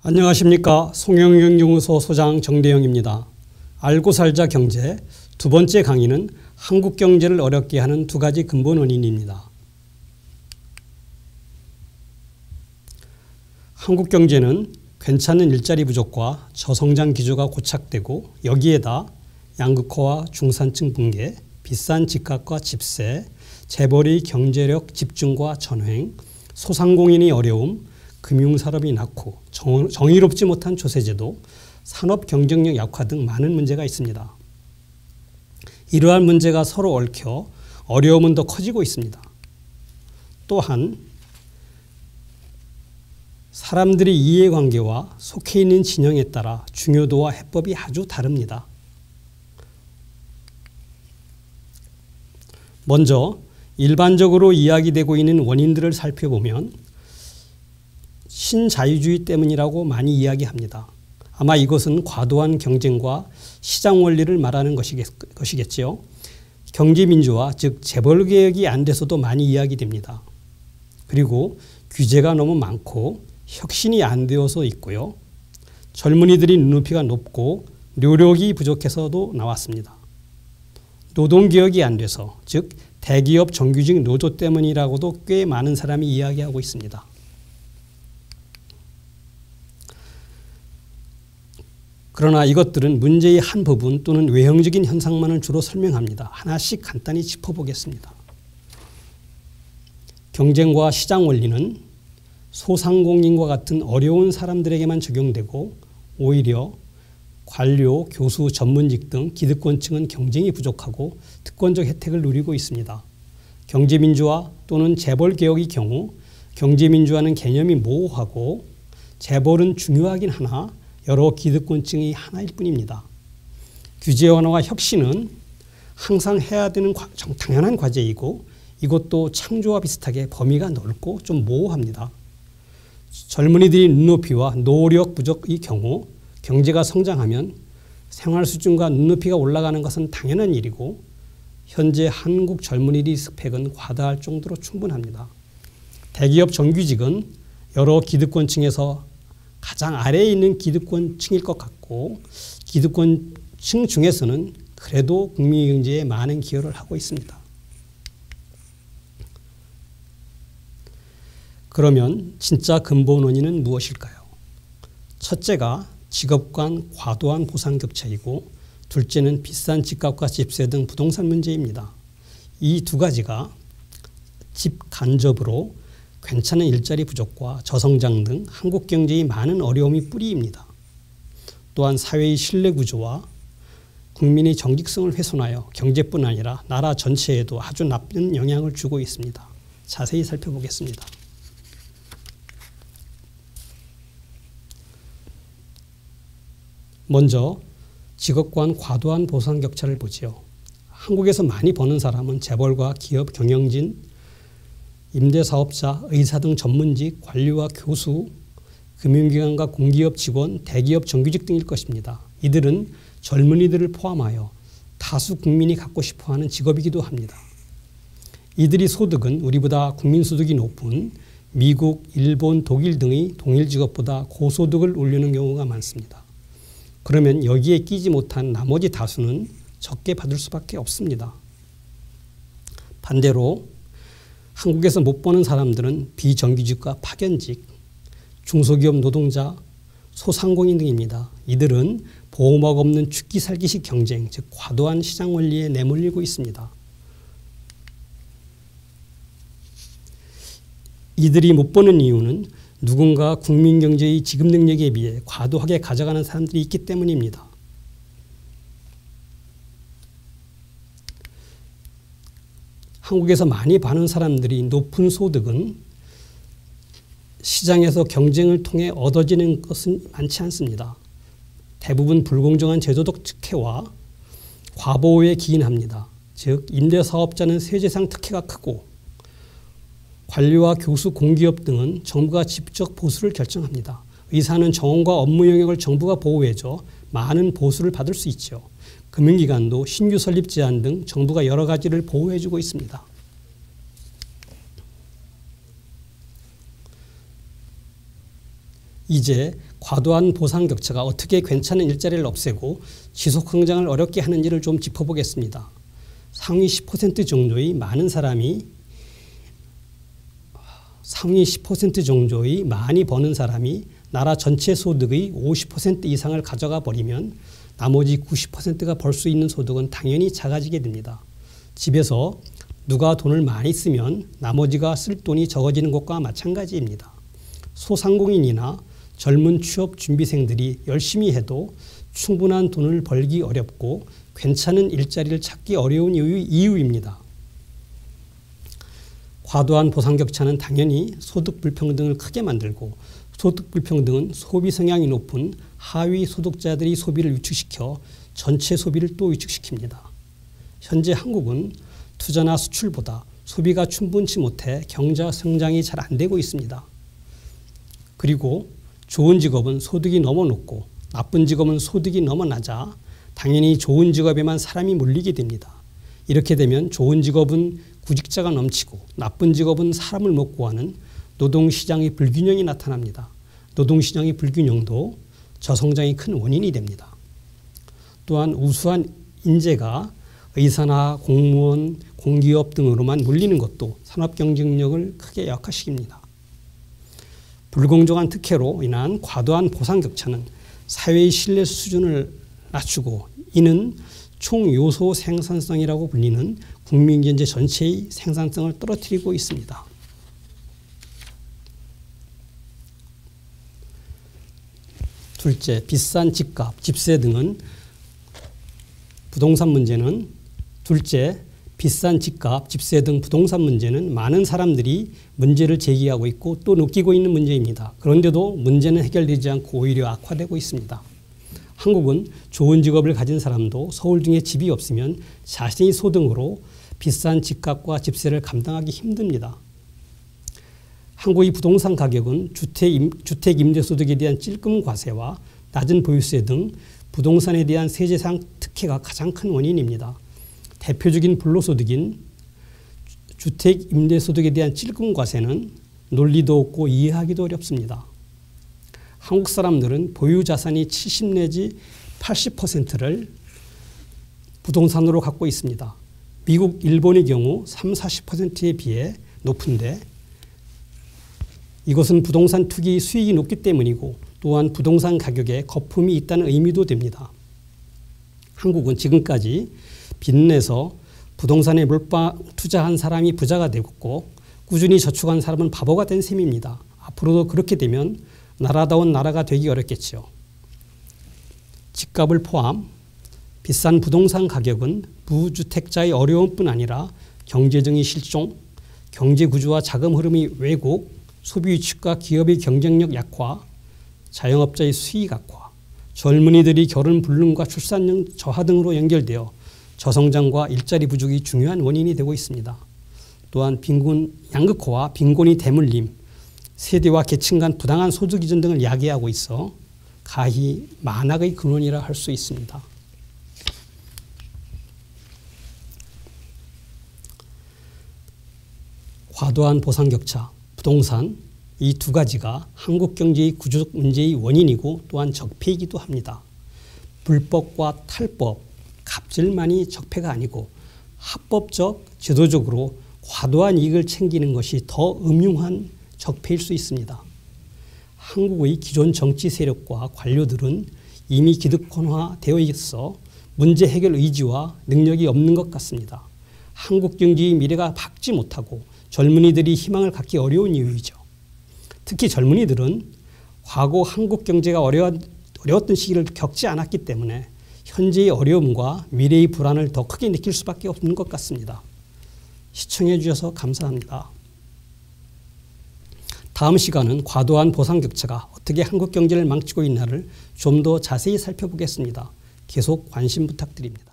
안녕하십니까. 송영경연구소 소장 정대영입니다. 알고 살자 경제 두 번째 강의는 한국 경제를 어렵게 하는 두 가지 근본 원인입니다. 한국 경제는 괜찮은 일자리 부족과 저성장 기조가 고착되고 여기에다 양극화와 중산층 붕괴, 비싼 집값과 집세, 재벌의 경제력 집중과 전횡, 소상공인의 어려움, 금융산업이 낙후, 정의롭지 못한 조세제도, 산업 경쟁력 약화 등 많은 문제가 있습니다. 이러한 문제가 서로 얽혀 어려움은 더 커지고 있습니다. 또한 사람들의 이해관계와 속해 있는 진영에 따라 중요도와 해법이 아주 다릅니다. 먼저 일반적으로 이야기되고 있는 원인들을 살펴보면 신자유주의 때문이라고 많이 이야기합니다. 아마 이것은 과도한 경쟁과 시장 원리를 말하는 것이겠지요. 경제민주화, 즉 재벌개혁이 안 돼서도 많이 이야기됩니다. 그리고 규제가 너무 많고 혁신이 안 되어서 있고요. 젊은이들이 눈높이가 높고 노력이 부족해서도 나왔습니다. 노동개혁이 안 돼서, 즉 대기업 정규직 노조 때문이라고도 꽤 많은 사람이 이야기하고 있습니다. 그러나 이것들은 문제의 한 부분 또는 외형적인 현상만을 주로 설명합니다. 하나씩 간단히 짚어보겠습니다. 경쟁과 시장 원리는 소상공인과 같은 어려운 사람들에게만 적용되고 오히려 관료, 교수, 전문직 등 기득권층은 경쟁이 부족하고 특권적 혜택을 누리고 있습니다. 경제민주화 또는 재벌개혁의 경우 경제민주화는 개념이 모호하고 재벌은 중요하긴 하나 여러 기득권층이 하나일 뿐입니다. 규제 완화와 혁신은 항상 해야 되는 당연한 과제이고 이것도 창조와 비슷하게 범위가 넓고 좀 모호합니다. 젊은이들이 눈높이와 노력 부족의 경우 경제가 성장하면 생활 수준과 눈높이가 올라가는 것은 당연한 일이고 현재 한국 젊은이들의 스펙은 과다할 정도로 충분합니다. 대기업 정규직은 여러 기득권층에서 가장 아래에 있는 기득권층일 것 같고 기득권층 중에서는 그래도 국민 경제에 많은 기여를 하고 있습니다. 그러면 진짜 근본 원인은 무엇일까요? 첫째가 직업 간 과도한 보상 격차이고 둘째는 비싼 집값과 집세 등 부동산 문제입니다. 이 두 가지가 집 간접으로 괜찮은 일자리 부족과 저성장 등 한국 경제의 많은 어려움이 뿌리입니다. 또한 사회의 신뢰 구조와 국민의 정직성을 훼손하여 경제뿐 아니라 나라 전체에도 아주 나쁜 영향을 주고 있습니다. 자세히 살펴보겠습니다. 먼저 직업 간 과도한 보상 격차를 보지요. 한국에서 많이 버는 사람은 재벌과 기업 경영진, 임대사업자, 의사 등 전문직, 관료와 교수, 금융기관과 공기업 직원, 대기업 정규직 등일 것입니다. 이들은 젊은이들을 포함하여 다수 국민이 갖고 싶어하는 직업이기도 합니다. 이들의 소득은 우리보다 국민소득이 높은 미국, 일본, 독일 등의 동일 직업보다 고소득을 올리는 경우가 많습니다. 그러면 여기에 끼지 못한 나머지 다수는 적게 받을 수밖에 없습니다. 반대로 한국에서 못 버는 사람들은 비정규직과 파견직, 중소기업 노동자, 소상공인 등입니다. 이들은 보호막 없는 죽기 살기식 경쟁, 즉 과도한 시장 원리에 내몰리고 있습니다. 이들이 못 버는 이유는 누군가 국민 경제의 지급 능력에 비해 과도하게 가져가는 사람들이 있기 때문입니다. 한국에서 많이 버는 사람들이 높은 소득은 시장에서 경쟁을 통해 얻어지는 것은 많지 않습니다. 대부분 불공정한 제도적 특혜와 과보호에 기인합니다. 즉 임대사업자는 세제상 특혜가 크고 관료와 교수, 공기업 등은 정부가 직접 보수를 결정합니다. 의사는 정원과 업무 영역을 정부가 보호해줘 많은 보수를 받을 수 있죠. 금융기관도 신규 설립 제한 등 정부가 여러 가지를 보호해주고 있습니다. 이제 과도한 보상 격차가 어떻게 괜찮은 일자리를 없애고 지속 성장을 어렵게 하는지를 좀 짚어보겠습니다. 상위 10% 정도의 많이 버는 사람이 나라 전체 소득의 50% 이상을 가져가 버리면 나머지 90%가 벌 수 있는 소득은 당연히 작아지게 됩니다. 집에서 누가 돈을 많이 쓰면 나머지가 쓸 돈이 적어지는 것과 마찬가지입니다. 소상공인이나 젊은 취업 준비생들이 열심히 해도 충분한 돈을 벌기 어렵고 괜찮은 일자리를 찾기 어려운 이유입니다. 과도한 보상 격차는 당연히 소득 불평등을 크게 만들고 소득 불평등은 소비 성향이 높은 하위 소득자들이 소비를 위축시켜 전체 소비를 또 위축시킵니다. 현재 한국은 투자나 수출보다 소비가 충분치 못해 경제 성장이 잘 안 되고 있습니다. 그리고 좋은 직업은 소득이 너무 높고 나쁜 직업은 소득이 너무 낮아 당연히 좋은 직업에만 사람이 몰리게 됩니다. 이렇게 되면 좋은 직업은 구직자가 넘치고 나쁜 직업은 사람을 못 구하는 노동시장의 불균형이 나타납니다. 노동시장의 불균형도 저성장의 큰 원인이 됩니다. 또한 우수한 인재가 의사나 공무원, 공기업 등으로만 몰리는 것도 산업 경쟁력을 크게 약화시킵니다. 불공정한 특혜로 인한 과도한 보상 격차는 사회의 신뢰 수준을 낮추고 이는 총요소 생산성이라고 불리는 국민경제 전체의 생산성을 떨어뜨리고 있습니다. 둘째, 비싼 집값, 집세 등은 부동산 문제는 비싼 집값, 집세 등 부동산 문제는 많은 사람들이 문제를 제기하고 있고 또 느끼고 있는 문제입니다. 그런데도 문제는 해결되지 않고 오히려 악화되고 있습니다. 한국은 좋은 직업을 가진 사람도 서울 등에 집이 없으면 자신의 소득으로 비싼 집값과 집세를 감당하기 힘듭니다. 한국의 부동산 가격은 주택 임대소득에 대한 찔끔 과세와 낮은 보유세 등 부동산에 대한 세제상 특혜가 가장 큰 원인입니다. 대표적인 불로소득인 주택 임대소득에 대한 찔끔 과세는 논리도 없고 이해하기도 어렵습니다. 한국 사람들은 보유 자산이 70 내지 80%를 부동산으로 갖고 있습니다. 미국, 일본의 경우 30-40%에 비해 높은데 이것은 부동산 투기 수익이 높기 때문이고 또한 부동산 가격에 거품이 있다는 의미도 됩니다. 한국은 지금까지 빚내서 부동산에 몰빵 투자한 사람이 부자가 되었고 꾸준히 저축한 사람은 바보가 된 셈입니다. 앞으로도 그렇게 되면 나라다운 나라가 되기 어렵겠죠. 집값을 포함 비싼 부동산 가격은 무주택자의 어려움뿐 아니라 경제적인 실종, 경제구조와 자금 흐름의 왜곡, 소비 위축과 기업의 경쟁력 약화, 자영업자의 수익 악화, 젊은이들이 결혼 불능과 출산율 저하 등으로 연결되어 저성장과 일자리 부족이 중요한 원인이 되고 있습니다. 또한 빈곤 양극화와 빈곤이 대물림, 세대와 계층 간 부당한 소득 이전 등을 야기하고 있어 가히 만악의 근원이라 할 수 있습니다. 과도한 보상 격차, 부동산 이 두 가지가 한국 경제의 구조적 문제의 원인이고 또한 적폐이기도 합니다. 불법과 탈법, 갑질만이 적폐가 아니고 합법적, 제도적으로 과도한 이익을 챙기는 것이 더 음흉한 적폐일 수 있습니다. 한국의 기존 정치 세력과 관료들은 이미 기득권화되어 있어 문제 해결 의지와 능력이 없는 것 같습니다. 한국 경제의 미래가 밝지 못하고 젊은이들이 희망을 갖기 어려운 이유이죠. 특히 젊은이들은 과거 한국 경제가 어려웠던 시기를 겪지 않았기 때문에 현재의 어려움과 미래의 불안을 더 크게 느낄 수밖에 없는 것 같습니다. 시청해 주셔서 감사합니다. 다음 시간은 과도한 보상 격차가 어떻게 한국 경제를 망치고 있나를 좀 더 자세히 살펴보겠습니다. 계속 관심 부탁드립니다.